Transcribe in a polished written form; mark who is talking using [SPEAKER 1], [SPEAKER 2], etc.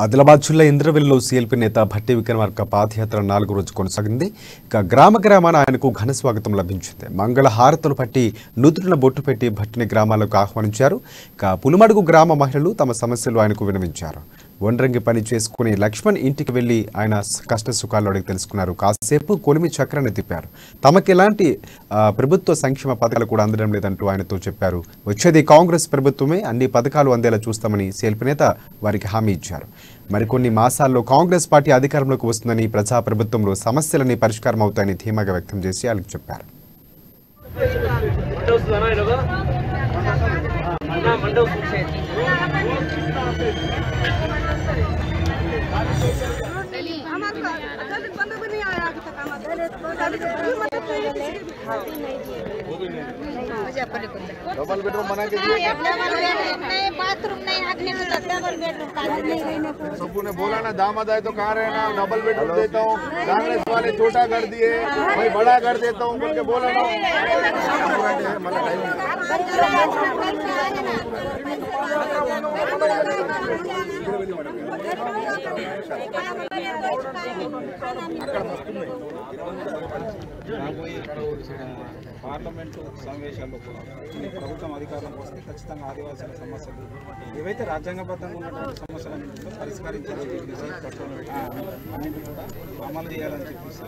[SPEAKER 1] ఆదిలాబాద్ జిల్లా ఇంద్రవెల్లిలో సీఎల్పీ నేత భట్టి విక్రమార్క పాదయాత్ర 4వ రోజు కొనసాగింది. ఇక గ్రామాన ఆయనకు ఘన స్వాగతం లభించింది. మంగళ హారతులు పట్టి నుదుటిన బొట్టు పెట్టి భట్టిని గ్రామాలకు ఆహ్వానించారు. ఇక పులుమడుగు గ్రామ మహిళలు తమ సమస్యలు ఆయనకు విన్నవించారు. ఒండ్రంగి పని చేసుకుని లక్ష్మణ్ ఇంటికి వెళ్లి ఆయన కష్ట సుఖాలు అడిగి తెలుసుకున్నారు. కాసేపు కొలిమి చక్రాన్ని తిప్పారు. తమకు ఎలాంటి ప్రభుత్వ సంక్షేమ పథకాలు కూడా అందడం లేదంటూ ఆయనతో చెప్పారు. వచ్చేది కాంగ్రెస్ ప్రభుత్వమే, అన్ని పథకాలు అందేలా చూస్తామని సీఎల్పీ నేత వారికి హామీ ఇచ్చారు. మరికొన్ని మాసాల్లో కాంగ్రెస్ పార్టీ అధికారంలోకి వస్తుందని, ప్రజా ప్రభుత్వంలో సమస్యలన్నీ పరిష్కారం అవుతాయని ధీమాగా వ్యక్తం చేసి వాళ్ళకి చెప్పారు.
[SPEAKER 2] डबल बेडरूम बना के बाथरूम नहीं आदमी को डबल बेडरूम सबू ने बोला ना दामाद आए तो कहाँ रहना, डबल बेडरूम देता हूँ। कांग्रेस वाले छोटा कर दिए, भाई बड़ा कर देता हूँ बोल के बोला ना।
[SPEAKER 3] పార్లమెంటు సమావేశాల్లో కూడా ఈ ప్రభుత్వం అధికారంలోకి వస్తే ఖచ్చితంగా ఆదివాసీల సమస్యలు ఏవైతే రాజ్యాంగబద్ధంగా ఉన్నటువంటి సమస్యలన్నింటిలో పరిష్కరించాలని చెప్పేసి అన్నింటినీ కూడా అమలు చేయాలని చెప్పేసి